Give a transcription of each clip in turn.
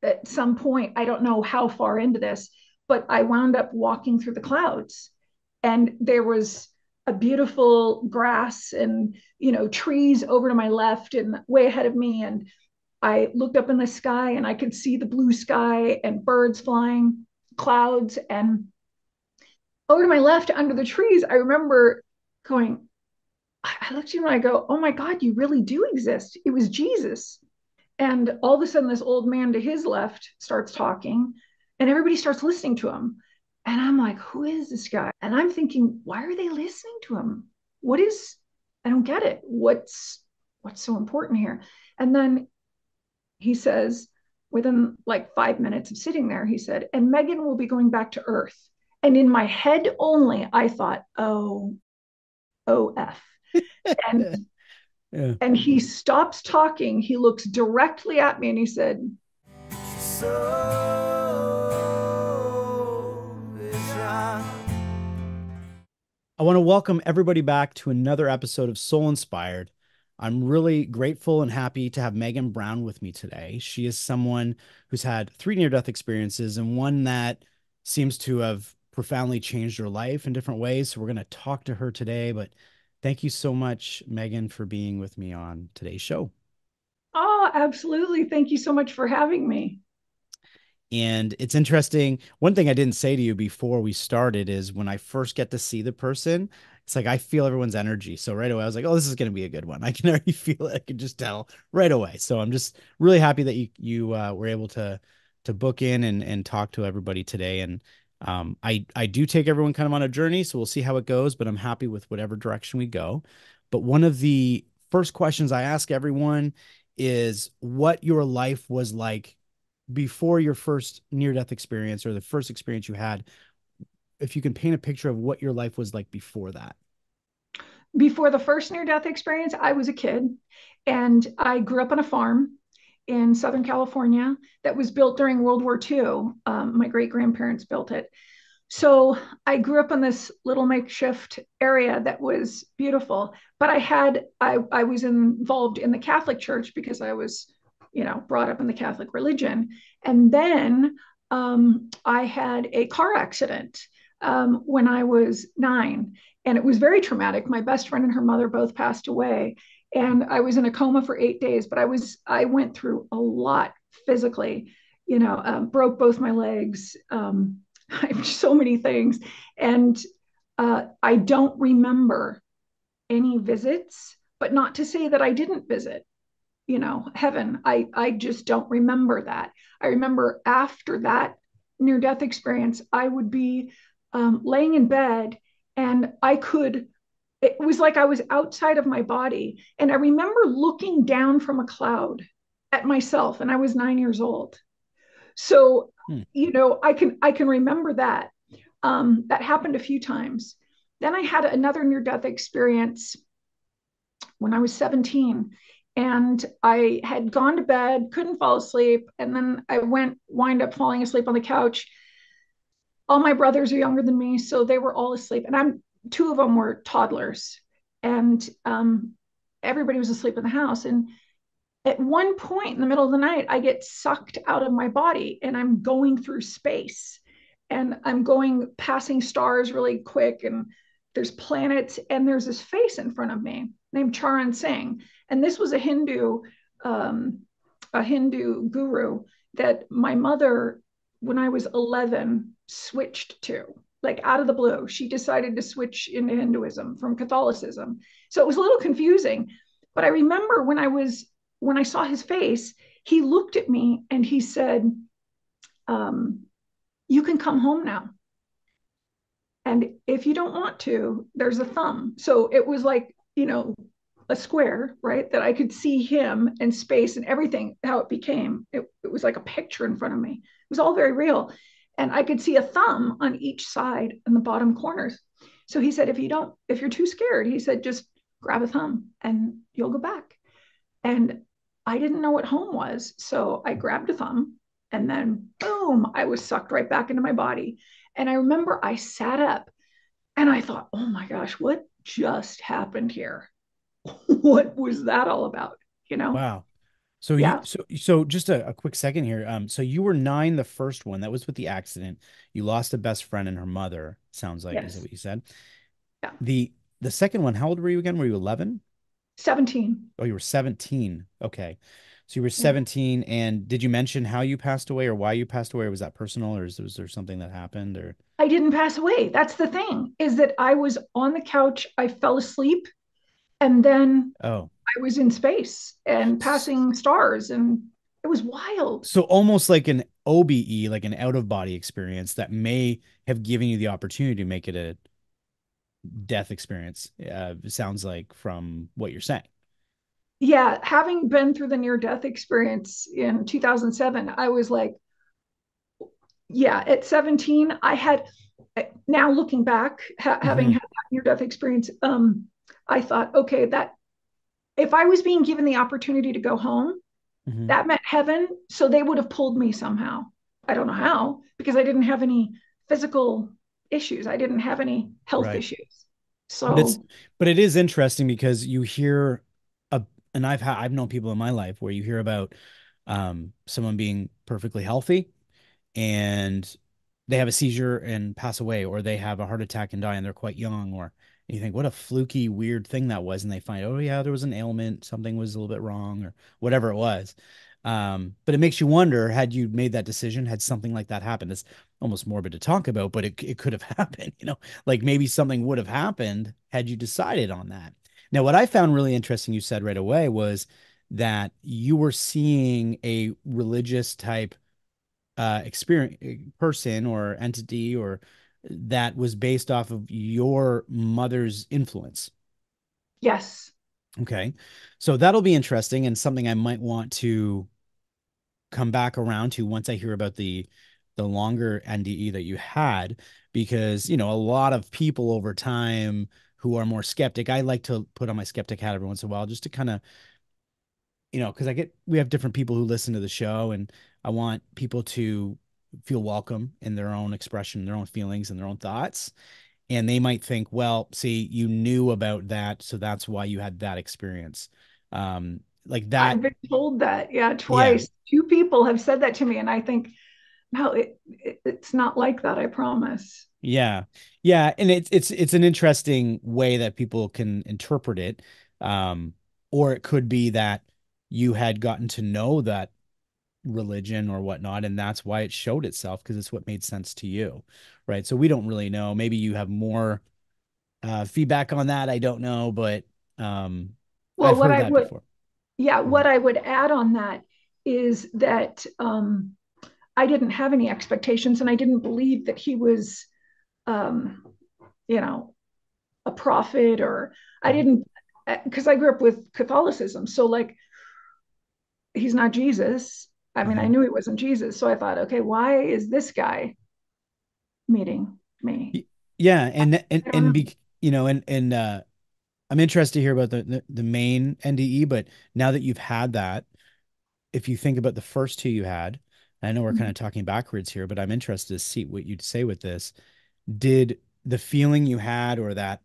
at some point, I don't know how far into this, but I wound up walking through the clouds, and there was a beautiful grass and trees over to my left and way ahead of me, and I looked up in the sky and I could see the blue sky and birds flying, clouds, and over to my left under the trees, I remember going, I looked at you and I go, oh my God, you really do exist. It was Jesus. And all of a sudden, this old man to his left starts talking, and everybody starts listening to him. And I'm like, who is this guy? And I'm thinking, why are they listening to him? What is, I don't get it. What's so important here? And then he says, within like 5 minutes of sitting there, he said, and Megan will be going back to Earth. And in my head only, I thought, F. And Yeah. and he stops talking. He looks directly at me and he said, so I want to welcome everybody back to another episode of Soul Inspired. I'm really grateful and happy to have Megan Brown with me today. She is someone who's had 3 near-death experiences and one that seems to have profoundly changed her life in different ways. So we're going to talk to her today, but thank you so much, Megan, for being with me on today's show. oh, absolutely. Thank you so much for having me. And it's interesting. One thing I didn't say to you before we started is when I first get to see the person, it's like I feel everyone's energy. So right away, I was like, oh, this is going to be a good one. I can already feel it. I can just tell right away. So I'm just really happy that you were able to book in and talk to everybody today. And I do take everyone kind of on a journey, so we'll see how it goes, but I'm happy with whatever direction we go. But one of the first questions I ask everyone is what your life was like before your first near-death experience or the first experience you had, if you can paint a picture of what your life was like before that. Before the first near death experience, I was a kid, and I grew up on a farm in Southern California that was built during World War II. My great grandparents built it. So I grew up in this little makeshift area that was beautiful, but I was involved in the Catholic Church because I was, brought up in the Catholic religion. And then I had a car accident when I was 9, and it was very traumatic. My best friend and her mother both passed away, and I was in a coma for 8 days. But I went through a lot physically. Broke both my legs. So many things. And I don't remember any visits, but not to say that I didn't visit, heaven. I just don't remember that. I remember after that near death experience, I would be laying in bed, and it was like I was outside of my body. And I remember looking down from a cloud at myself, and I was 9 years old. So, Hmm. I can remember that. That happened a few times. Then I had another near death experience when I was 17, and I had gone to bed, couldn't fall asleep, and then I wind up falling asleep on the couch. All my brothers are younger than me, so they were all asleep, and two of them were toddlers, and everybody was asleep in the house. And at one point in the middle of the night, I get sucked out of my body, and I'm going through space, and I'm passing stars really quick, and there's planets, and there's this face in front of me named Charan Singh. And this was um, a Hindu guru that my mother, when I was 11, switched to. Like out of the blue, she decided to switch into Hinduism from Catholicism. So it was a little confusing. But I remember when I saw his face, he looked at me and he said, you can come home now. And if you don't want to, there's a thumb. So it was like, a square, right? That I could see him and space and everything, how it became. It was like a picture in front of me. It was all very real. And I could see a thumb on each side in the bottom corners. So he said, if you're too scared, he said, just grab a thumb and you'll go back. And I didn't know what home was. So I grabbed a thumb, and then boom, I was sucked right back into my body. And I remember I sat up and I thought, oh my gosh, what just happened here? What was that all about? You know? Wow. So you Yeah. so just a quick second here. So you were 9 the first one. That was with the accident. You lost a best friend and her mother, sounds like, is that Yes. what you said? Yeah. The the second one, how old were you again? Were you 11? 17. Oh, you were 17. Okay. So you were Yeah. 17, and did you mention how you passed away or why you passed away, or was that personal, or was there something that happened or I didn't pass away. That's the thing, is that I was on the couch, I fell asleep, and then oh. I was in space and S- passing stars, and it was wild. So almost like an OBE, like an out of body experience that may have given you the opportunity to make it a death experience. It sounds like from what you're saying. Yeah, having been through the near death experience in 2007, I was like, yeah, at 17, I had, now looking back, having Hmm. had that near death experience, I thought, okay, that if I was being given the opportunity to go home, Hmm. that meant heaven. So they would have pulled me somehow. I don't know how, because I didn't have any physical issues. I didn't have any health Right. issues. But it's So but it is interesting because you hear a and I've known people in my life where you hear about someone being perfectly healthy and they have a seizure and pass away, or they have a heart attack and die and they're quite young, or and you think what a fluky weird thing that was, and they find, oh yeah, there was an ailment, something was a little bit wrong or whatever it was. But it makes you wonder, had you made that decision, had something like that happened? It's almost morbid to talk about, but it could have happened, like maybe something would have happened had you decided on that. Now, what I found really interesting, you said right away, was that you were seeing a religious type experience person or entity or that was based off of your mother's influence. yes, Okay. So that'll be interesting and something I might want to come back around to once I hear about the longer NDE that you had, because a lot of people over time who are more skeptic, I like to put on my skeptic hat every once in a while just to kind of, because we have different people who listen to the show, and I want people to feel welcome in their own expression, their own feelings, and their own thoughts. And they might think, well, see, you knew about that, so that's why you had that experience. Like that. I've been told that. Yeah, Yeah. twice. Two people have said that to me, and I think, no, it's not like that. I promise. Yeah. Yeah. And it's an interesting way that people can interpret it. Um, or it could be that you had gotten to know that religion or whatnot, and that's why it showed itself because it's what made sense to you, right? So we don't really know. Maybe you have more feedback on that. I don't know, but Well, I've what heard I that would, before. yeah, Mhm. what I would add on that is that I didn't have any expectations, and I didn't believe that he was, um, you know, a prophet, or I Mhm. didn't, because I grew up with Catholicism. So, like, he's not Jesus. I mean, I Uh-huh. knew he wasn't Jesus. So I thought, okay, why is this guy meeting me? Yeah, and I don't and know. be and I'm interested to hear about the main NDE, but now that you've had that, if you think about the first two you had, I know we're kind of talking backwards here, but I'm interested to see what you'd say with this. Did the feeling you had, or that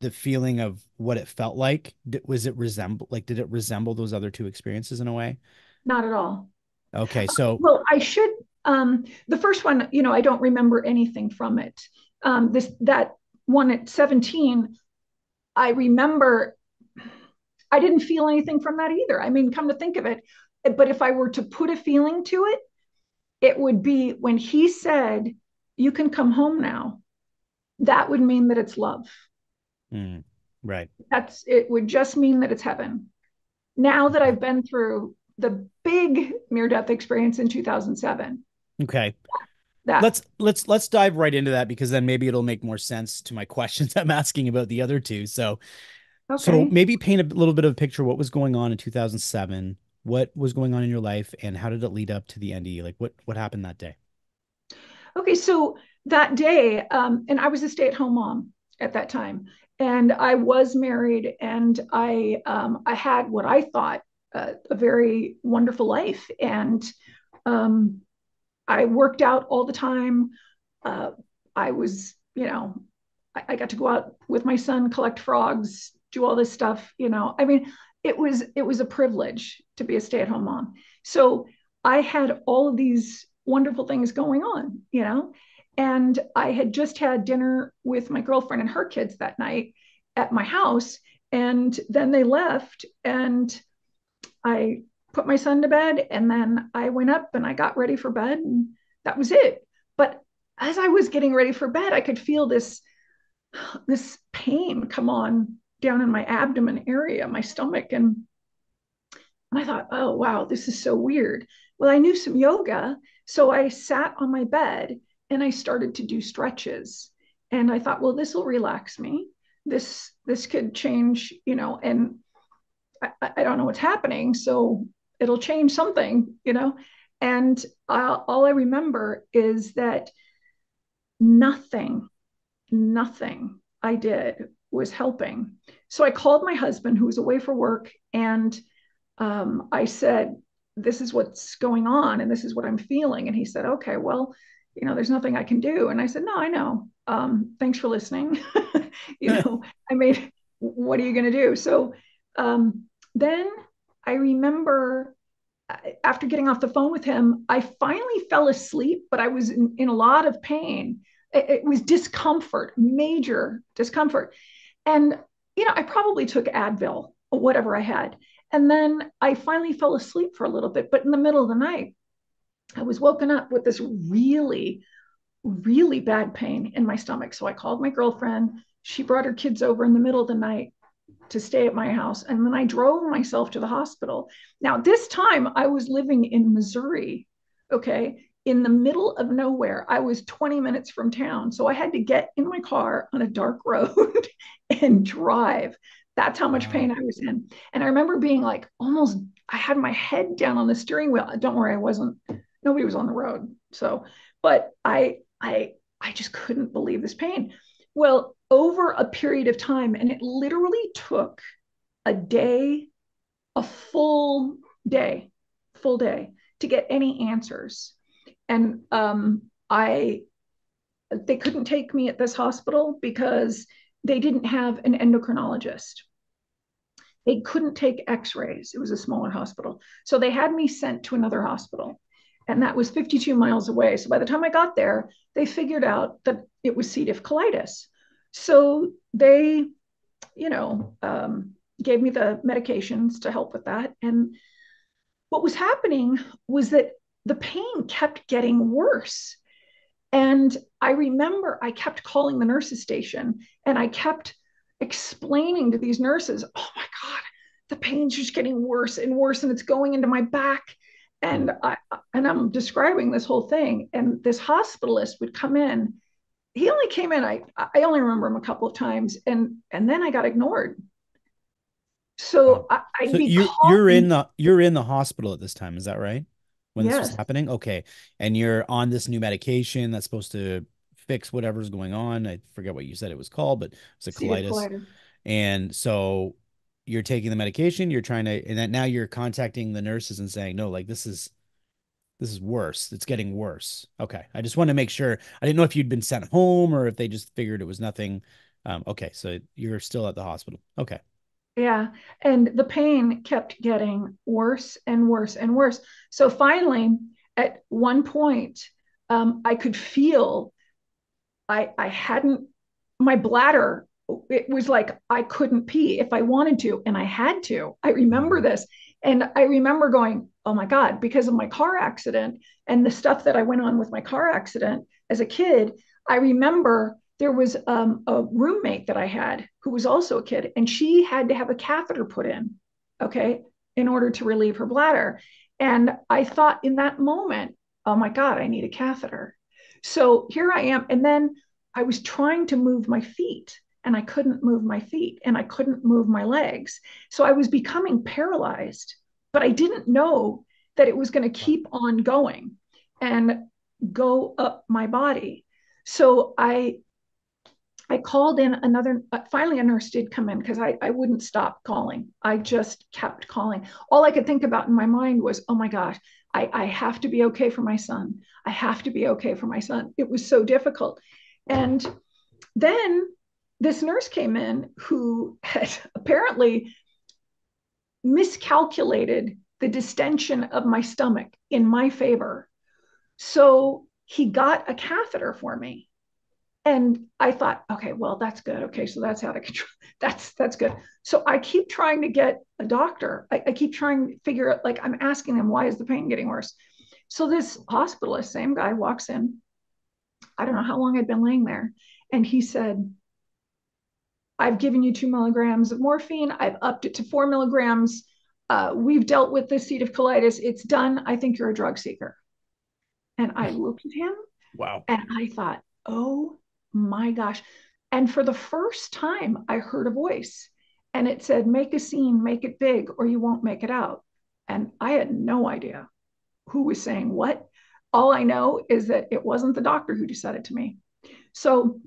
the feeling of what it felt like, did it resemble those other two experiences in a way? Not at all. Okay, so Well, I should. The first one, I don't remember anything from it. That one at 17, I remember I didn't feel anything from that either. I mean, come to think of it, but if I were to put a feeling to it, it would be when he said, "You can come home now." That would mean that it's love. mm, right. That's it would just mean that it's heaven. Now that Okay. I've been through the big near death experience in 2007, Okay. that Let's dive right into that because then maybe it'll make more sense to my questions I'm asking about the other two. So okay. maybe paint a little bit of a picture what was going on in 2007, what was going on in your life, and how did it lead up to the NDE? Like what happened that day? Okay, so that day, and I was a stay-at-home mom at that time, and I was married, and I had what I thought a very wonderful life, and um, I worked out all the time. Uh, I was, I got to go out with my son, collect frogs, do all this stuff. I mean, it was a privilege to be a stay-at-home mom. So I had all of these wonderful things going on, and I had just had dinner with my girlfriend and her kids that night at my house, and then they left, and I put my son to bed, and then I went up and I got ready for bed, and that was it. But as I was getting ready for bed, I could feel this pain come on down in my abdomen area, my stomach, and I thought, oh wow, this is so weird. Well, I knew some yoga, so I sat on my bed and I started to do stretches, and I thought, well, this will relax me. This could change, and I don't know what's happening, so it'll change something, And all I remember is that nothing, nothing I did was helping. So I called my husband, who was away for work, and I said, this is what's going on, and this is what I'm feeling. And he said, okay, well, there's nothing I can do. And I said, no, I know. Thanks for listening. I mean, what are you going to do? So then I remember after getting off the phone with him, I finally fell asleep, but I was in a lot of pain. It was discomfort, major discomfort. And, I probably took Advil or whatever I had. And then I finally fell asleep for a little bit. But in the middle of the night, I was woken up with this really, really bad pain in my stomach. So I called my girlfriend. She brought her kids over in the middle of the night to stay at my house. And then I drove myself to the hospital. Now, this time I was living in Missouri, okay, in the middle of nowhere. I was 20 minutes from town. So I had to get in my car on a dark road and drive. That's how much pain Wow. I was in. And I remember being like almost, I had my head down on the steering wheel. Don't worry, nobody was on the road. So, but I just couldn't believe this pain. Well, over a period of time, and it literally took a day, a day, full day to get any answers. And I they couldn't take me at this hospital because they didn't have an endocrinologist. They couldn't take x-rays. It was a smaller hospital. So they had me sent to another hospital. And that was 52 miles away. So by the time I got there, they figured out that it was C. diff colitis. So they, you know, gave me the medications to help with that. And what was happening was that the pain kept getting worse. And I remember I kept calling the nurses station and I kept explaining to these nurses, oh my God, the pain's just getting worse and worse and it's going into my back. And I'm describing this whole thing. And this hospitalist would come in. He only came in, I only remember him a couple of times, and then I got ignored. So Wow. I'd So be you're in the hospital at this time, is that right? When this was yes, happening? Okay. And you're on this new medication that's supposed to fix whatever's going on. I forget what you said it was called, but it's a C. diff colitis. colitis. And so you're taking the medication, you're trying to, and then now you're contacting the nurses and saying, no, like this is worse. It's getting worse. Okay. I just want to make sure. I didn't know if you'd been sent home or if they just figured it was nothing. Okay. So you're still at the hospital. Okay. Yeah. And the pain kept getting worse and worse and worse. So finally, at one point, I could feel I hadn't, my bladder, it was like I couldn't pee if I wanted to, and I had to. I remember Wow. this. And I remember going, oh my God, because of my car accident and the stuff that I went on with my car accident as a kid, I remember there was a roommate that I had who was also a kid, and she had to have a catheter put in, okay, in order to relieve her bladder. And I thought in that moment, oh my God, I need a catheter. So here I am. And then I was trying to move my feet and I couldn't move my feet and I couldn't move my legs. So I was becoming paralyzed, but I didn't know that it was going to Wow. keep on going and go up my body. So I called in another, finally, a nurse did come in because I wouldn't stop calling. I just kept calling. All I could think about in my mind was, oh my gosh, I have to be okay for my son. I have to be okay for my son. It was so difficult. And then this nurse came in who had apparently miscalculated the distension of my stomach in my favor. So he got a catheter for me. And I thought, okay, well, that's good. Okay, so that's out of control. That's good. So I keep trying to get a doctor. I keep trying to figure out, like, I'm asking him, why is the pain getting worse? So this hospitalist, same guy, walks in. I don't know how long I'd been laying there. And he said, I've given you 2 milligrams of morphine. I've upped it to 4 milligrams. We've dealt with the seat of colitis. It's done. I think you're a drug seeker. And I looked at him Wow. and I thought, oh my gosh. And for the first time, I heard a voice and it said, make a scene, make it big, or you won't make it out. And I had no idea who was saying what. All I know is that it wasn't the doctor who said it to me. So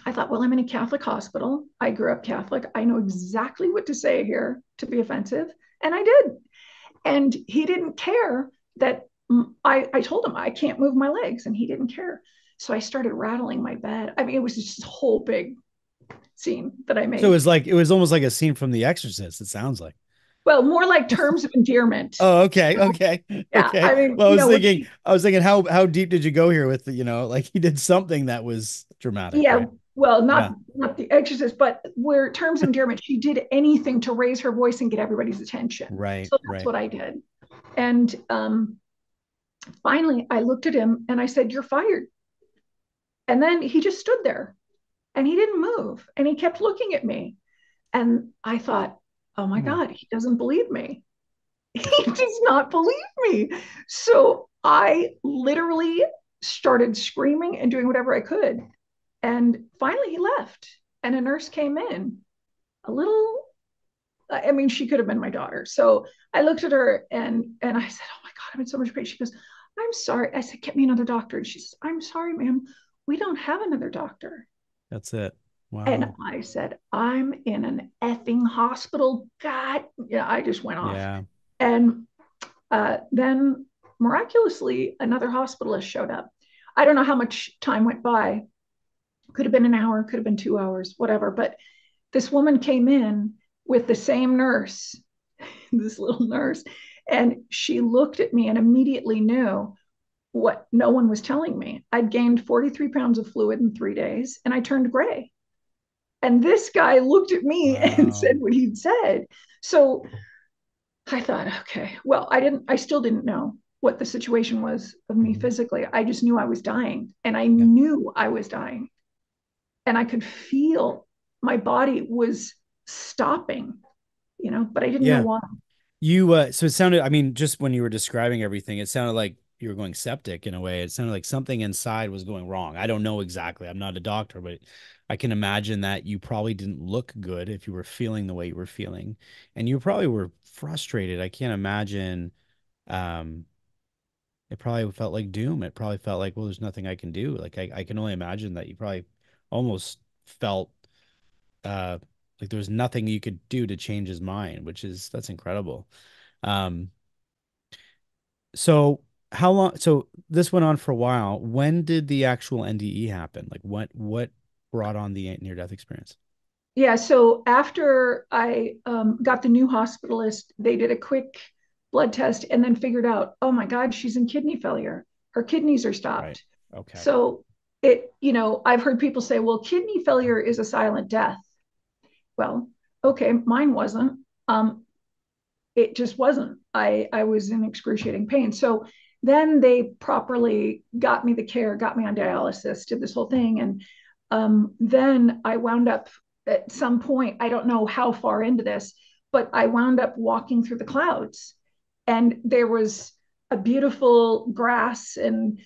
I thought, well, I'm in a Catholic hospital. I grew up Catholic. I know exactly what to say here to be offensive. And I did. And he didn't care that I told him I can't move my legs, and he didn't care. So I started rattling my bed. I mean, it was just a whole big scene that I So made. it was almost like a scene from The Exorcist, it sounds like. Well, more like terms of endearment. Oh, okay, So, okay, yeah, okay. I mean, Well, what she, I was thinking, how deep did you go here with the, like he did something that was dramatic, yeah, right? well, Yeah, not the Exorcist, but where terms of endearment, she did anything to raise her voice and get everybody's attention. right, So that's right. what I did. And finally, I looked at him and I said, "You're fired." And then he just stood there and he didn't move and he kept looking at me. And I thought, oh my Hmm. God, he doesn't believe me. He does not believe me. So I literally started screaming and doing whatever I could. And finally, he left. And a nurse came in, a little, I mean, she could have been my daughter. So I looked at her and I said, oh my God, I'm in so much pain. She goes, I'm sorry. I said, get me another doctor. And she says, I'm sorry, ma'am. We don't have another doctor. That's it. And Wow. I said, I'm in an effing hospital. God, yeah, I just went off. Yeah. And then miraculously, another hospitalist showed up. I don't know how much time went by. Could have been an hour, could have been 2 hours, whatever. But this woman came in with the same nurse, this little nurse, and she looked at me and immediately knew what no one was telling me. I'd gained 43 pounds of fluid in 3 days and I turned gray. And this guy looked at me and said Wow. what he'd said. So I thought, okay, well, I still didn't know what the situation was of me Mhm. physically. I just knew I was dying and I Yeah. knew I was dying. And I could feel my body was stopping, but I didn't know Yeah. why. So it sounded, I mean, just when you were describing everything, it sounded like you were going septic in a way. It sounded like something inside was going wrong. I don't know exactly. I'm not a doctor, but I can imagine that you probably didn't look good if you were feeling the way you were feeling. And you probably were frustrated. I can't imagine. Um, it probably felt like doom. It probably felt like, well, there's nothing I can do. Like I can only imagine that you probably almost felt uh like there was nothing you could do to change his mind, that's incredible. Um, so how long, so this went on for a while. When did the actual NDE happen? Like what brought on the near death experience? Yeah. So after I got the new hospitalist, they did a quick blood test and then figured out, oh my God, she's in kidney failure. Her kidneys are Right. stopped. Okay. So I've heard people say, well, kidney failure is a silent death. Well, okay, mine wasn't. It just wasn't. I was in excruciating pain. So then they properly got me the care, got me on dialysis, did this whole thing. And then I wound up at some point, I don't know how far into this, but I wound up walking through the clouds. And there was a beautiful grass and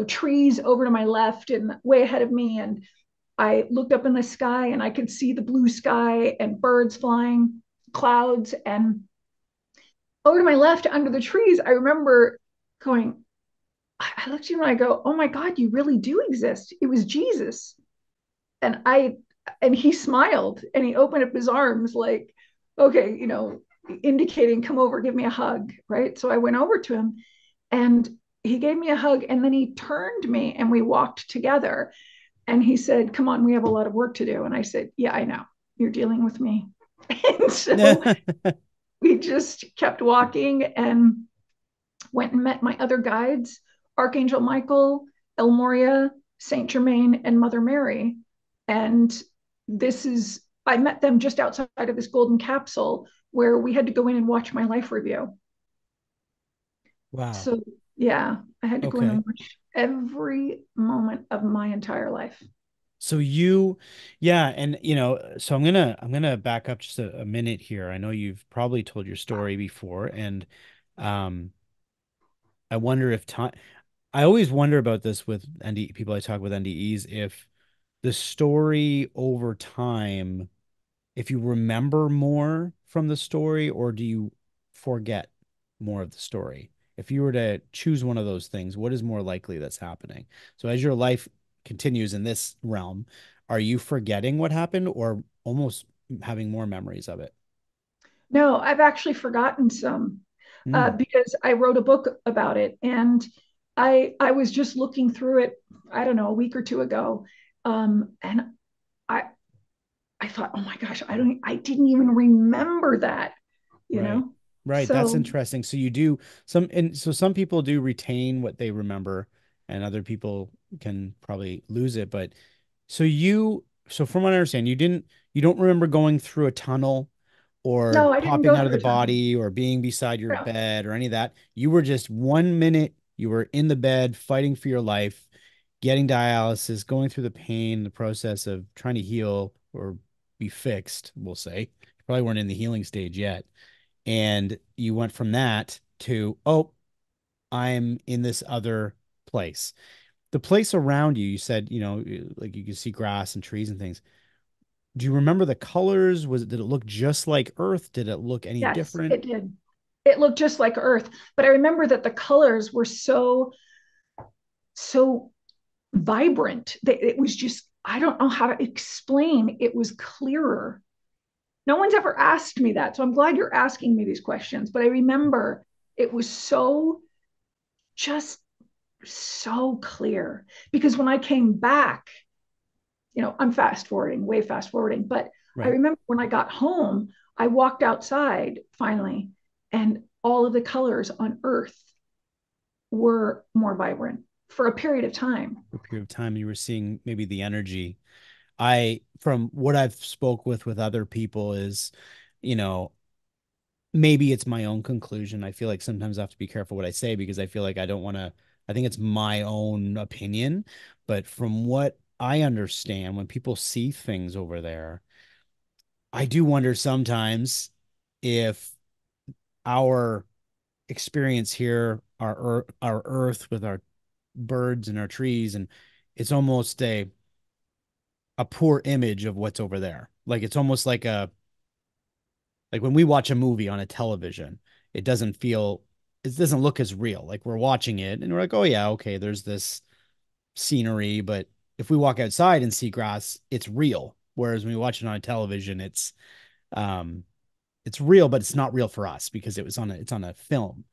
trees over to my left and way ahead of me. And I looked up in the sky and I could see the blue sky and birds flying, clouds, and over to my left under the trees, I remember going, I looked at him and I go, oh my God, you really do exist. It was Jesus. And and he smiled and he opened up his arms like, okay, indicating, come over, give me a hug. Right. So I went over to him and he gave me a hug and then he turned me and we walked together. And he said, come on, we have a lot of work to do. And I said, yeah, I know. You're dealing with me. And so we just kept walking and went and met my other guides, Archangel Michael, El Moria, Saint Germain, and Mother Mary. And I met them just outside of this golden capsule where we had to go in and watch my life review. Wow. So, yeah, I had to go in Okay. and watch every moment of my entire life. So you, yeah, and so I'm gonna back up just a minute here. I know you've probably told your story before, and um, I wonder if time. I always wonder about this with people I talk with NDEs, if the story over time, if you remember more from the story, or do you forget more of the story? If you were to choose one of those things, what is more likely that's happening? So as your life continues in this realm, are you forgetting what happened or almost having more memories of it? No, I've actually forgotten some Mm, because I wrote a book about it, and I was just looking through it. I don't know, a week or two ago, and I I thought, oh my gosh, I didn't even remember that, you right. know. Right. That's So interesting. So you do and so some people do retain what they remember and other people can probably lose it. But so from what I understand, you don't remember going through a tunnel or no, I didn't popping go out of through the a tunnel. body or being beside your No. bed or any of that. You were just 1 minute, you were in the bed fighting for your life, getting dialysis, going through the pain, the process of trying to heal or be fixed, we'll say. You probably weren't in the healing stage yet. And you went from that to, oh, I'm in this other place. The place around you, you said, like you could see grass and trees and things. Do you remember the colors? Did it look just like Earth? Did it look any Yes, different? it did. It looked just like Earth, but I remember that the colors were so vibrant that it was just, I don't know how to explain. It was clearer. No one's ever asked me that, so I'm glad you're asking me these questions. But I remember it was just so clear because when I came back, I'm fast forwarding, way fast forwarding, but I Right. remember when I got home, I walked outside finally, and all of the colors on Earth were more vibrant for a period of time. For a period of time, you were seeing maybe the energy. From what I've spoke with other people is, you know, maybe it's my own conclusion. I feel like sometimes I have to be careful what I say because I feel like I don't want to, I think it's my own opinion. But from what I understand, when people see things over there, I do wonder sometimes if our experience here, our earth with our birds and our trees, and it's almost a poor image of what's over there. Like it's almost like when we watch a movie on a television, it doesn't feel it doesn't look as real. Like we're watching it and we're like, oh yeah, okay, there's this scenery, but if we walk outside and see grass, it's real. Whereas when we watch it on a television, um it's real, but it's not real for us because it's on a film.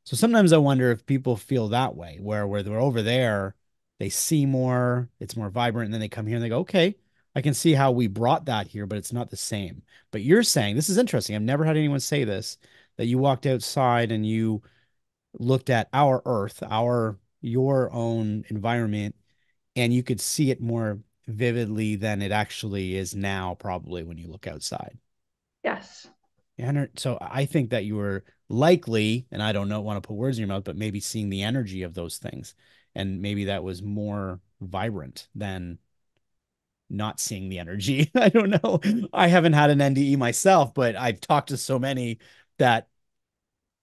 So sometimes I wonder if people feel that way, where they're over there, they see more, it's more vibrant, and then they come here and they go, okay, I can see how we brought that here, but it's not the same. But you're saying this is interesting. I've never had anyone say this, that you walked outside and you looked at our earth, your own environment, and you could see it more vividly than it actually is now, probably when you look outside. Yes. And so I think that you were likely, and I don't know, want to put words in your mouth, but maybe seeing the energy of those things. And maybe that was more vibrant than not seeing the energy. I don't know. I haven't had an NDE myself, but I've talked to so many that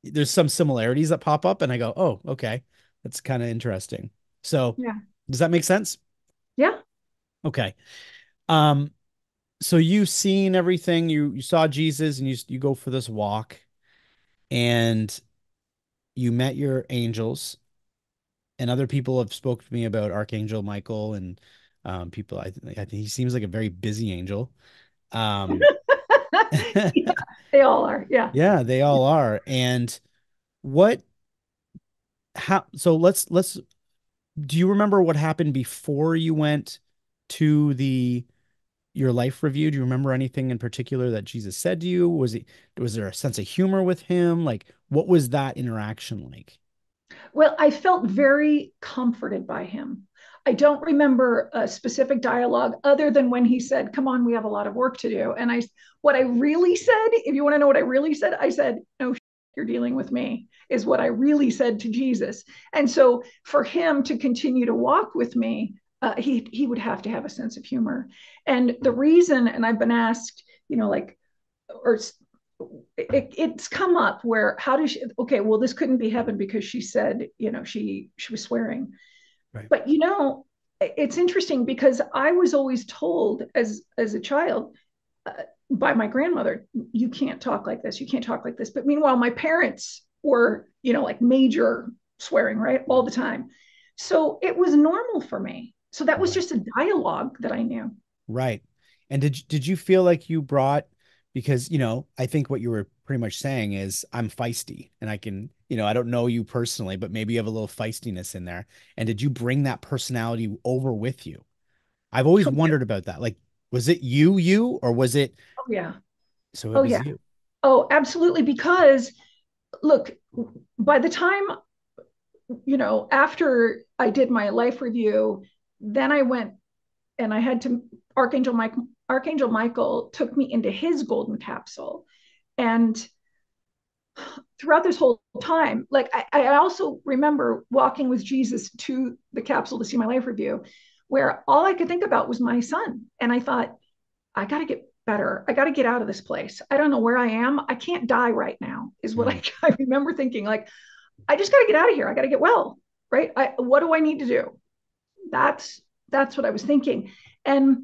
there's some similarities that pop up, and I go, oh, okay. That's kind of interesting. So Yeah. does that make sense? Yeah. Okay. Um, so you've seen everything, you saw Jesus and you go for this walk and you met your angels, and other people have spoken to me about Archangel Michael and people. I think he seems like a very busy angel. Um, Yeah, they all are. Yeah. yeah, they all are. And what? How? So let's. Do you remember what happened before you went to the your life review, do you remember anything in particular that Jesus said to you? Was there a sense of humor with him? Like, what was that interaction like? Well, I felt very comforted by him. I don't remember a specific dialogue other than when he said, "Come on, we have a lot of work to do." And what I really said, if you want to know what I really said, I said, "No, you're dealing with me," is what I really said to Jesus. And so for him to continue to walk with me, he would have to have a sense of humor. And the reason, and I've been asked, like, or it's come up where how does she, okay, well, this couldn't be heaven because she said, she was swearing. Right. But it's interesting because I was always told as a child, uh, by my grandmother, you can't talk like this, you can't talk like this. But meanwhile, my parents were, like major swearing, right, all the time. So it was normal for me. So that was Right. just a dialogue that I knew. Right. And did you feel like you brought, because I think what you were pretty much saying is I'm feisty and I can, I don't know you personally, but maybe you have a little feistiness in there. And did you bring that personality over with you? I've always Oh yeah. wondered about that. Like, was it you, or was it, Oh yeah. so it Oh was yeah. you? Oh, absolutely. Because look, by the time, after I did my life review, then I went and I had to, Archangel Michael took me into his golden capsule. And throughout this whole time, like I also remember walking with Jesus to the capsule to see my life review, where all I could think about was my son. And I thought, I got to get better. I got to get out of this place. I don't know where I am. I can't die right now, is what Mm, I remember thinking. Like, I just got to get out of here. I got to get well, right? What do I need to do? That's what I was thinking. And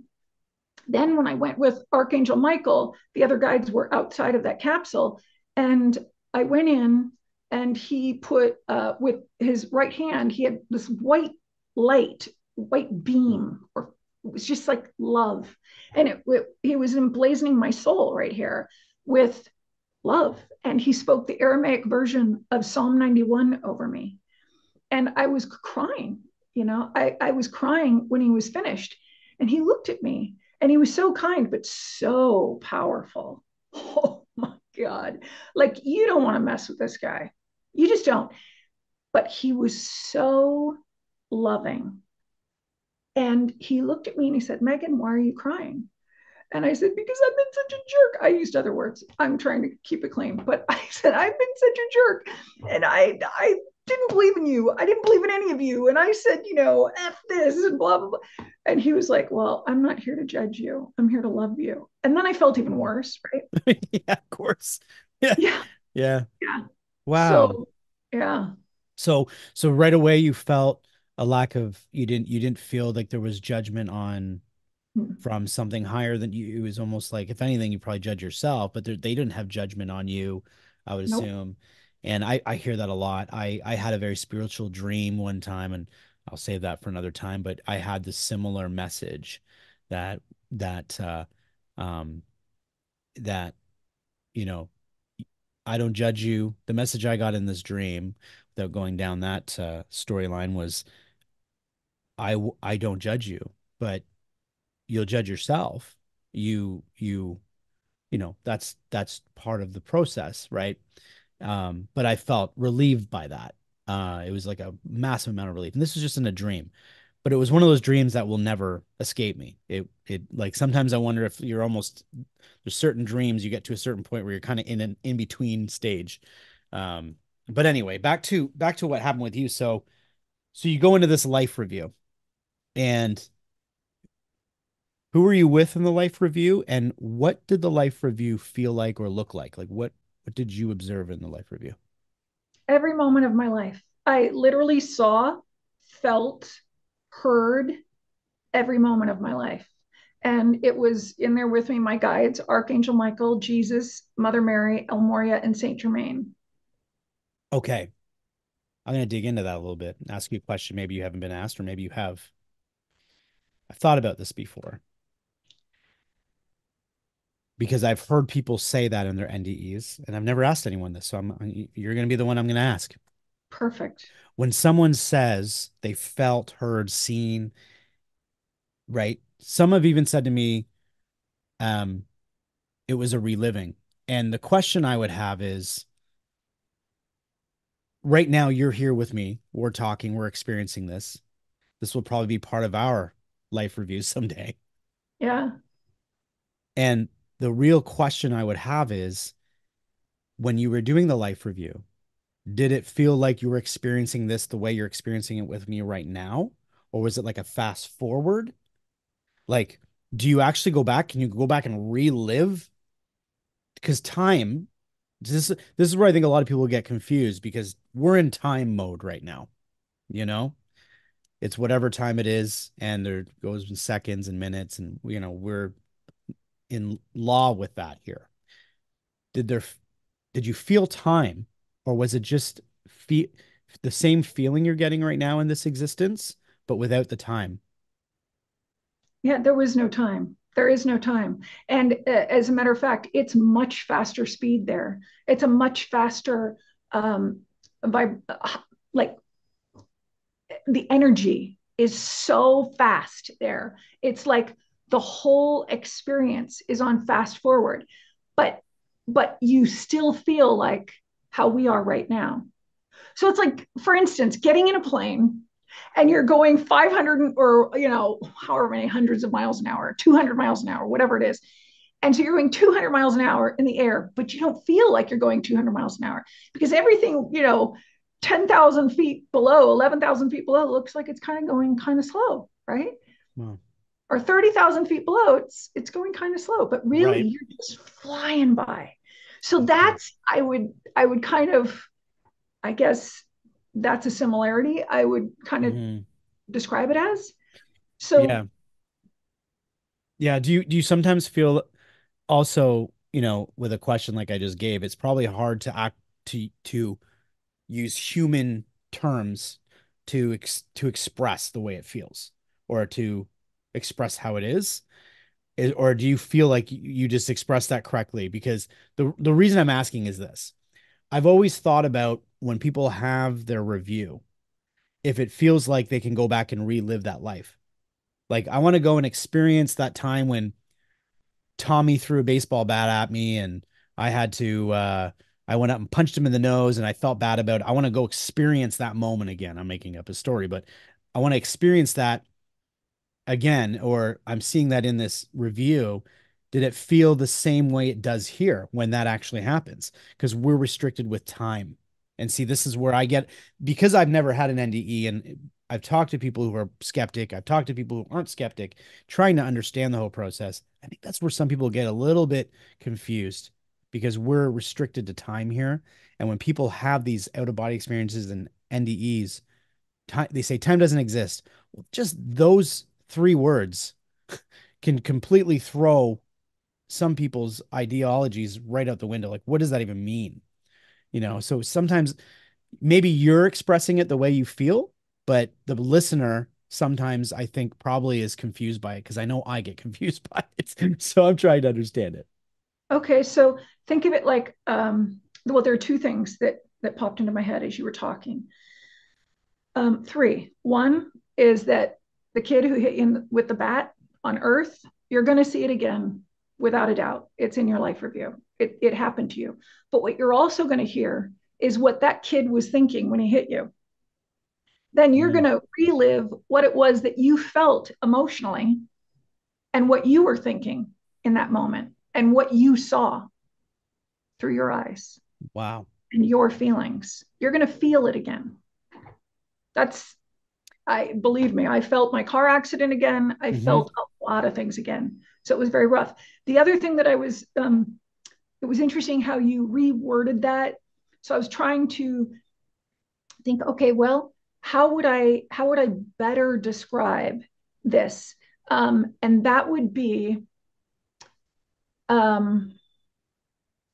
then when I went with Archangel Michael, the other guides were outside of that capsule, and I went in, and he put, with his right hand, he had this white light, white beam, or it was just like love, and he was emblazoning my soul right here with love, and he spoke the Aramaic version of Psalm 91 over me, and I was crying. I was crying when he was finished, and he looked at me, and he was so kind but so powerful. Oh my God, like, you don't want to mess with this guy, you just don't. But he was so loving, and he looked at me and he said, "Megan, why are you crying?" And I said, "Because I've been such a jerk." I used other words. I'm trying to keep it clean. But I said, "I've been such a jerk. And I didn't believe in you. I didn't believe in any of you. And I said, F this and blah, blah, blah." And he was like, "Well, I'm not here to judge you. I'm here to love you." And then I felt even mm. worse, right? Yeah, of course. Yeah. Yeah. Yeah. Yeah. Wow. So, yeah. So so right away you felt a lack of, you didn't feel like there was judgment on from something higher than you. It was almost like, if anything, you probably judge yourself, but they didn't have judgment on you, I would Nope. assume. And I hear that a lot. I had a very spiritual dream one time, and I'll save that for another time, but I had this similar message that that um that you know I don't judge you. The message I got in this dream, without going down that storyline, was I don't judge you, but you'll judge yourself. You that's part of the process, right? But I felt relieved by that. It was like a massive amount of relief, and this was just in a dream, but it was one of those dreams that will never escape me. It like, sometimes I wonder if you're almost, there's certain dreams you get to a certain point where you're kind of in an in between stage. um but anyway, back to what happened with you. So you go into this life review, and who were you with in the life review, and what did the life review feel like or look like? Like, what did you observe in the life review? Every moment of my life, I literally saw, felt, heard every moment of my life. And it was in there with me, my guides, Archangel Michael, Jesus, Mother Mary, El Moria, and Saint Germain. Okay, I'm going to dig into that a little bit and ask you a question maybe you haven't been asked, or maybe you have. I've thought about this before because I've heard people say that in their NDEs, and I've never asked anyone this. So you're going to be the one I'm going to ask. Perfect. When someone says they felt, heard, seen, right? Some have even said to me, Um, it was a reliving. And the question I would have is, right now you're here with me. We're talking, we're experiencing this. This will probably be part of our life review someday. Yeah. And the real question I would have is, when you were doing the life review, did it feel like you were experiencing this the way you're experiencing it with me right now? Or was it like a fast forward? Like, do you actually go back? Can you go back and relive? Because time, this is where I think a lot of people get confused, because we're in time mode right now. You know, it's whatever time it is, and there goes in seconds and minutes, and we're in law with that here. Did there did you feel time, or was it just the same feeling you're getting right now in this existence, but without the time? Yeah, there was no time. There is no time. And as a matter of fact, it's much faster speed there. It's a much faster, by like the energy is so fast there. It's like the whole experience is on fast forward, but you still feel like how we are right now. So it's like, for instance, getting in a plane and you're going 500 or, however many hundreds of miles an hour, 200 miles an hour, whatever it is. And so you're going 200 miles an hour in the air, but you don't feel like you're going 200 miles an hour because everything, 10,000 feet below, 11,000 feet below looks like it's kind of going kind of slow, right? Wow. Or 30,000 feet below, it's going kind of slow, but really Right. you're just flying by. So Okay. that's, I would kind of, I guess that's a similarity I would kind of Hmm. describe it as. So Yeah. Yeah. Do you sometimes feel also, with a question like I just gave, it's probably hard to use human terms to express the way it feels, or to express how it is? Or do you feel like you just expressed that correctly? Because the reason I'm asking is this. I've always thought about when people have their review, if it feels like they can go back and relive that life. Like, I want to go and experience that time when Tommy threw a baseball bat at me, and I had to I went up and punched him in the nose, and I felt bad about it. I want to go experience that moment again. I'm making up a story, but I want to experience that again, or I'm seeing that in this review. Did it feel the same way it does here when that actually happens? Because we're restricted with time. And see, this is where I get, because I've never had an NDE, and I've talked to people who are skeptic, I've talked to people who aren't skeptic, trying to understand the whole process. I think that's where some people get a little bit confused, because we're restricted to time here. And when people have these out of body experiences and NDEs, time, they say time doesn't exist. Well, just those three words can completely throw some people's ideologies right out the window. Like, what does that even mean? So sometimes maybe you're expressing it the way you feel, but the listener sometimes, I think, probably is confused by it, because I know I get confused by it. So I'm trying to understand it. okay, so think of it like, well, there are two things that popped into my head as you were talking. Three. One is that the kid who hit you with the bat on Earth, you're going to see it again without a doubt. It's in your life review. It happened to you. But what you're also going to hear is what that kid was thinking when he hit you. Then you're going Mm, to relive what it was that you felt emotionally and what you were thinking in that moment and what you saw through your eyes wow. and your feelings. You're going to feel it again. That's, I believe me, I felt my car accident again. I Hmm. felt a lot of things again. So it was very rough. The other thing that it was interesting how you reworded that. So I was trying to think, okay, well, how would I better describe this? And that would be, um,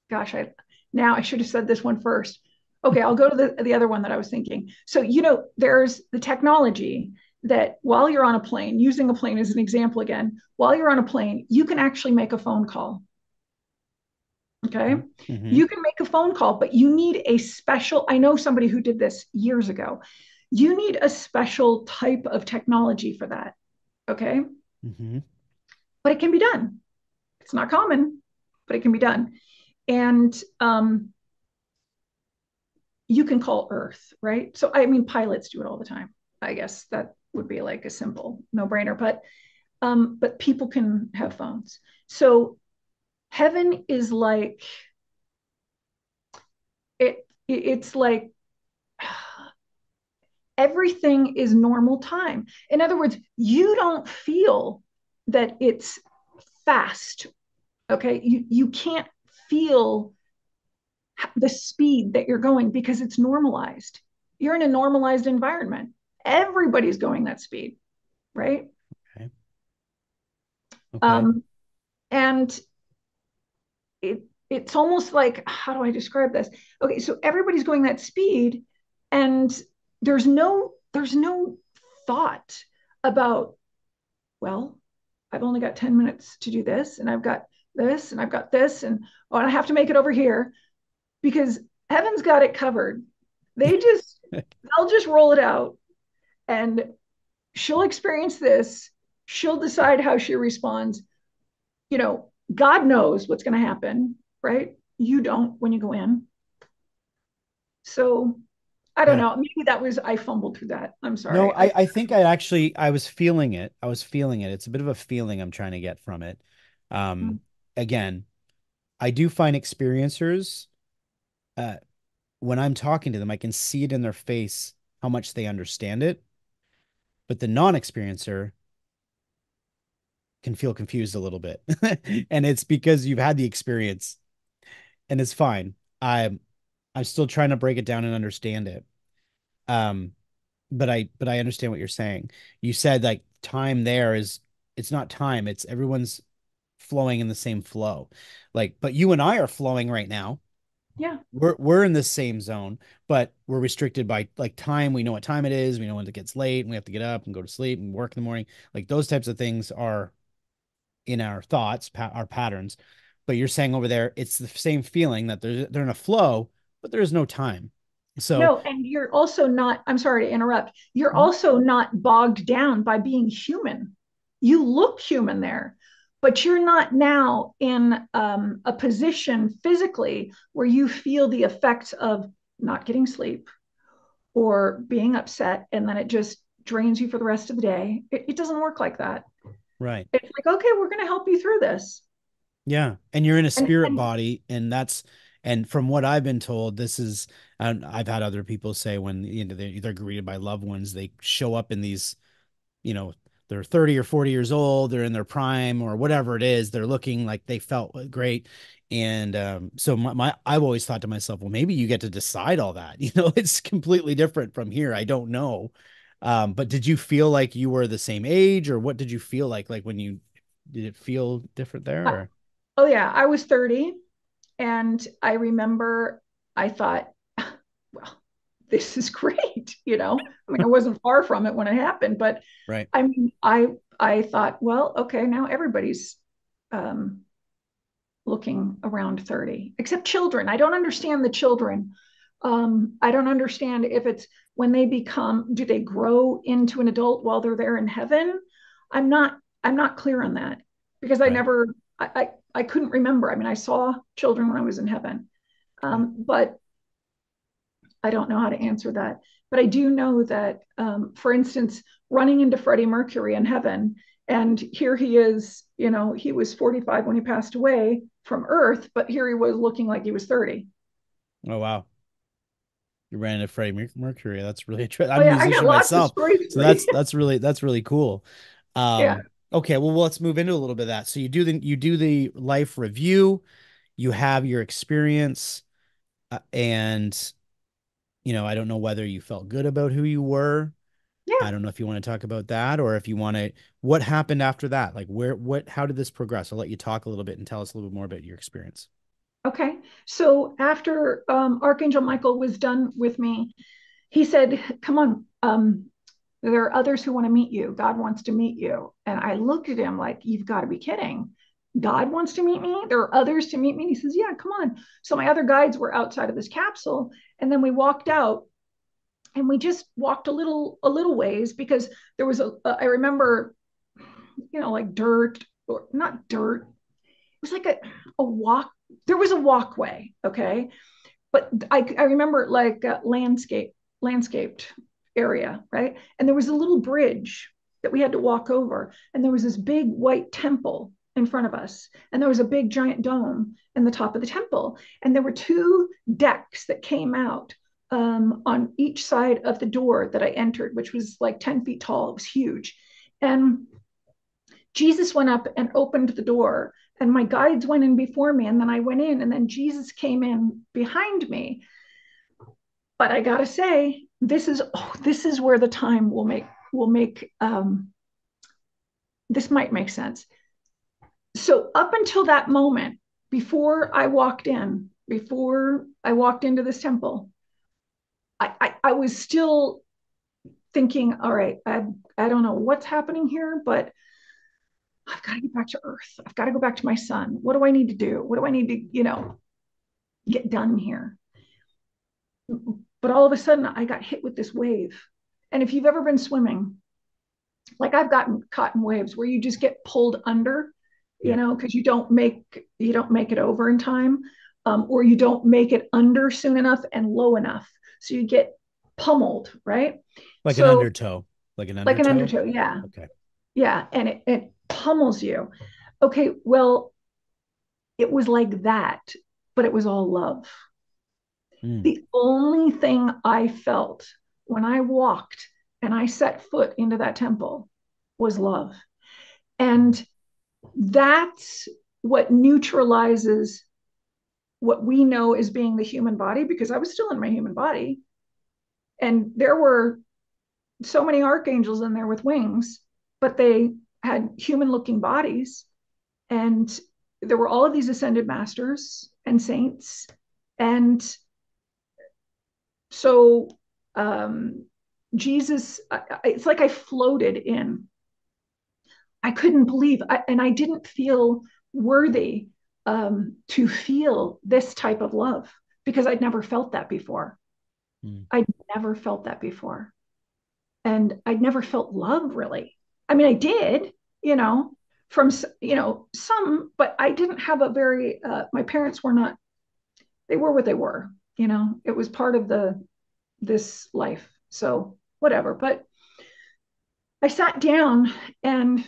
gosh, I should have said this one first. Okay, I'll go to the other one that I was thinking. So, there's the technology that while you're on a plane, using a plane as an example again, while you're on a plane, you can actually make a phone call. Okay. Hmm. You can make a phone call, but you need a special, I know somebody who did this years ago. You need a special type of technology for that. Okay. Hmm. But it can be done. It's not common, but it can be done. And you can call Earth, right? So, I mean, pilots do it all the time. I guess that would be like a simple no brainer, but people can have phones. So, heaven is like, it's like everything is normal time. In other words, you don't feel that it's fast. Okay. You can't feel the speed that you're going because it's normalized. You're in a normalized environment. Everybody's going that speed, right? Okay. Okay. Um, and it's almost like, how do I describe this? Okay, so everybody's going that speed, and there's no thought about, well, I've only got 10 minutes to do this, and I've got this, and I've got this, and oh, and I have to make it over here because heaven's got it covered. They just they'll just roll it out, and she'll experience this. She'll decide how she responds. God knows what's going to happen, right? You don't when you go in. So I don't Yeah. know. Maybe I fumbled through that. I'm No, sorry. I think I was feeling it. I was feeling it. It's a bit of a feeling I'm trying to get from it. Um, Again, I do find experiencers, uh, when I'm talking to them, I can see it in their face how much they understand it. But the non-experiencer can feel confused a little bit. And it's because you've had the experience and it's fine. I'm still trying to break it down and understand it. Um, but I understand what you're saying. You said like time there is it's not time, it's everyone's flowing in the same flow. Like, but you and I are flowing right now. Yeah. We're in the same zone, but we're restricted by like time. We know what time it is. We know when it gets late and we have to get up and go to sleep and work in the morning. Like those types of things are in our thoughts, our patterns. But you're saying over there, it's the same feeling that they're in a flow, but there is no time. So, No, and you're also not, I'm sorry to interrupt, you're mhm. also not bogged down by being human. You look human there, but you're not now in a position physically where you feel the effects of not getting sleep or being upset, and then it just drains you for the rest of the day. It doesn't work like that. Right. It's like, okay, we're going to help you through this. Yeah. And you're in a spirit And body, and from what I've been told, this is, and I've had other people say when, they're greeted by loved ones, they show up in these, you know, they're 30 or 40 years old, they're in their prime or whatever it is, they're looking like they felt great. And so I've always thought to myself, well, maybe you get to decide all that. It's completely different from here. I don't know. But did you feel like you were the same age, or what did you feel like when you did it feel different there? Or? oh yeah, I was 30, and I remember I thought, well, this is great. I mean, I wasn't far from it when it happened, but Right. I mean, I thought, well, okay, now everybody's um, looking around 30, except children. I don't understand the children. I don't understand if it's when they do they grow into an adult while they're there in heaven? I'm not, I'm not clear on that because Right. I couldn't remember. I mean, I saw children when I was in heaven, Okay. but I don't know how to answer that. But I do know that, for instance, running into Freddie Mercury in heaven, and here he is, he was 45 when he passed away from Earth, but here he was looking like he was 30. Oh, wow. You ran into Freddie Mercury. That's really Oh, I'm a yeah, I got musician lots of myself, stories so for you. that's really cool. Yeah. Okay, well, let's move into a little bit of that. So you do the life review, you have your experience, and I don't know whether you felt good about who you were. Yeah. I don't know if you want to talk about that, or if you want to, what happened after that? Like how did this progress? I'll let you talk a little bit and tell us a little bit more about your experience. Okay. So after Archangel Michael was done with me, he said, come on, there are others who want to meet you. God wants to meet you. And I looked at him like, you've got to be kidding. God wants to meet me. There are others to meet me. And he says, yeah, come on. So my other guides were outside of this capsule. And then we walked out, and we just walked a little ways because I remember, like dirt, or not dirt. was like a walk. There was a walkway, okay, but I remember like landscaped area, right? And there was a little bridge that we had to walk over, and there was this big white temple in front of us, and there was a big giant dome in the top of the temple, and there were two decks that came out on each side of the door that I entered, which was like 10 feet tall. It was huge. And Jesus went up and opened the door, and my guides went in before me, and then I went in, and then Jesus came in behind me. But I gotta say, this is where the time will make this might make sense. So up until that moment, before I walked into this temple, I was still thinking, all right, I don't know what's happening here, but I've got to get back to Earth. I've got to go back to my son. What do I need to do? What do I need to, get done here? But all of a sudden, I got hit with this wave. And if you've ever been swimming, like I've gotten caught in waves where you just get pulled under, Yeah. because you don't make it over in time, or you don't make it under soon enough and low enough, so you get pummeled, right? Like an So undertow. Like an like an undertow. undertow, yeah, Okay. yeah, and it pummels you. Okay, well, it was like that, but it was all love. Mm. The only thing I felt when I walked and I set foot into that temple was love. And that's what neutralizes what we know as being the human body, because I was still in my human body. And there were so many archangels in there with wings, but they had human looking bodies. And there were all of these ascended masters and saints. And so Jesus, it's like I floated in. I couldn't believe, and I didn't feel worthy to feel this type of love because I'd never felt that before. Mm. I'd never felt that before. And I'd never felt love really. I mean, I did, you know, from, some, but I didn't have a very, my parents were not, they were what they were, it was part of this life. So whatever. But I sat down, and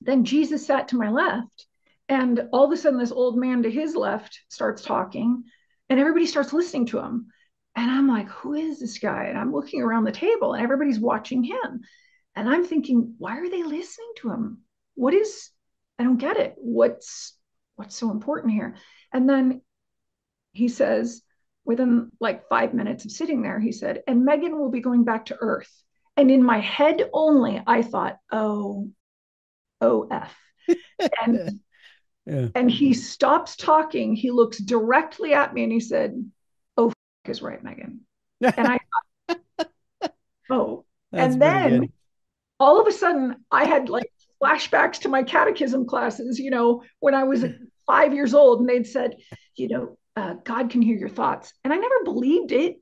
then Jesus sat to my left. And all of a sudden, this old man to his left starts talking, and everybody starts listening to him. And I'm like, who is this guy? And I'm looking around the table, and everybody's watching him. And I'm thinking, why are they listening to him? What is, I don't get it. What's so important here? And then he says, within like 5 minutes of sitting there, he said, and Megan will be going back to Earth. And in my head only, I thought, F. And Yeah. and he stops talking. He looks directly at me and he said, "Oh, is right, Megan." And I, oh, That's and pretty then good. all of a sudden I had like flashbacks to my catechism classes, when I was 5 years old, and they'd said, God can hear your thoughts. And I never believed it.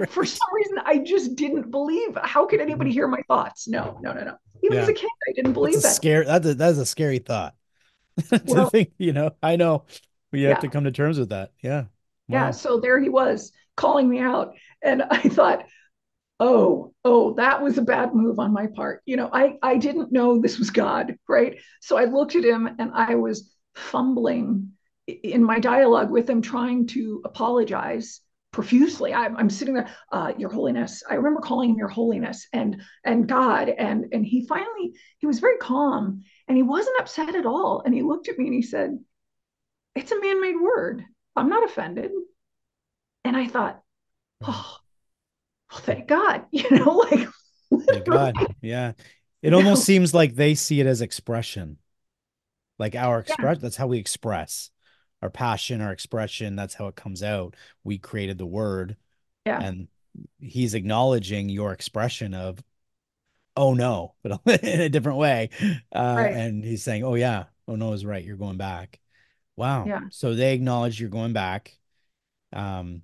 For Right. some reason, I just didn't believe. How could anybody Mhm. hear my thoughts? No, no, no, no. Even as Yeah. a kid, I didn't That's a believe that. scary that's a scary thought to Well, think, I know we have yeah, to come to terms with that. Yeah. yeah. Wow. So there he was calling me out. And I thought, that was a bad move on my part. I didn't know this was God, right? So I looked at him and I was fumbling in my dialogue with him, trying to apologize profusely. I'm sitting there, Your Holiness. I remember calling him Your Holiness and God, and he was very calm, and he wasn't upset at all. And he looked at me and he said, "It's a man-made word. I'm not offended." And I thought, Right. oh, well, thank God, like Thank literally, God. Yeah. It you almost know, seems like they see it as expression. Like our yeah, express, that's how we express our passion, our expression. That's how it comes out. We created the word, yeah, and he's acknowledging your expression of, oh no, but in a different way. right, And he's saying, oh yeah, oh no is right. You're going back. Wow. yeah, So they acknowledge you're going back. Um,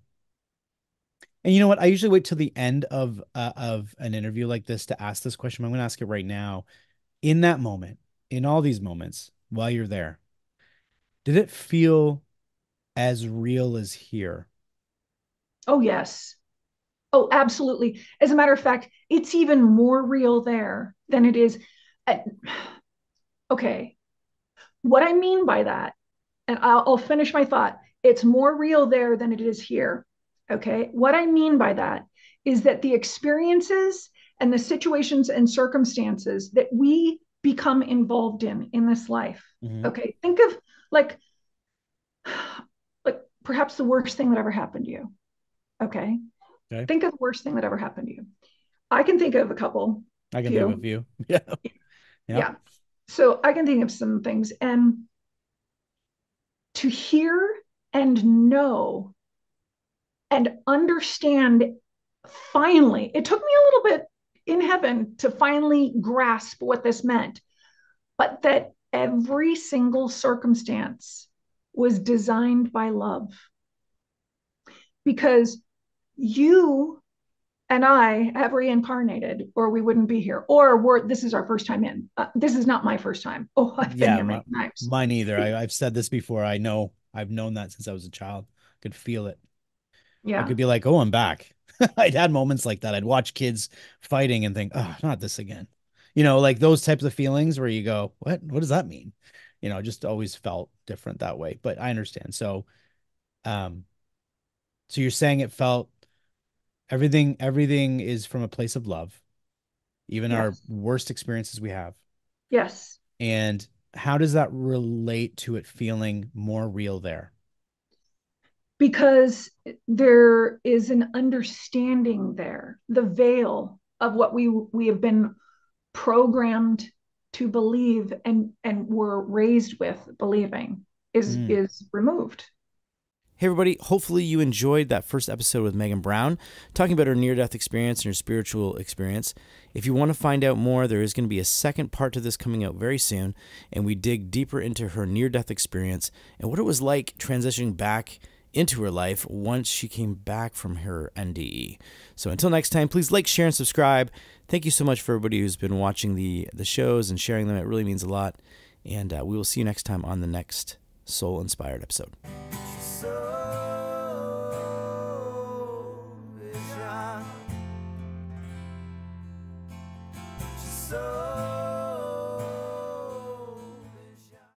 and you know what? I usually wait till the end of an interview like this to ask this question. I'm going to ask it right now. In that moment, in all these moments, while you're there, Did it feel as real as here? Oh, yes. Oh, absolutely. As a matter of fact, it's even more real there than it is. At, okay. What I mean by that, and I'll finish my thought, it's more real there than it is here. Okay. What I mean by that is that the experiences and the situations and circumstances that we become involved in this life. Hmm. Okay. Think of like, like perhaps the worst thing that ever happened to you. Okay. Okay. Think of the worst thing that ever happened to you. I can think of a couple, I can think of a few. few. Yeah. Yeah. Yeah. So I can think of some things. And to hear and know and understand finally, it took me a little bit in heaven to finally grasp what this meant, but that every single circumstance was designed by love because you and I have reincarnated, or we wouldn't be here, or this is our first time in. This is not my first time. Oh, I've been Yeah. here many times. Mine either. I've said this before. I've known that since I was a child. I could feel it. I Yeah, could be like, oh, I'm back. I'd had moments like that. I'd watch kids fighting and think, oh, not this again. Like those types of feelings where you go, what? What does that mean? Just always felt different that way. But I understand. Um, so you're saying it felt everything is from a place of love, even our yes, worst experiences we have. yes. And how does that relate to it feeling more real there? Because there is an understanding there, the veil of what we have been programmed to believe and were raised with believing Mm. is removed. Hey, everybody. Hopefully, you enjoyed that first episode with Megan Brown, talking about her near death experience and her spiritual experience. If you want to find out more, there is going to be a second part to this coming out very soon, and we dig deeper into her near death experience and what it was like transitioning back into her life once she came back from her NDE. So, until next time, please like, share, and subscribe. Thank you so much for everybody who's been watching the shows and sharing them. It really means a lot. And we will see you next time on the next soul inspired episode.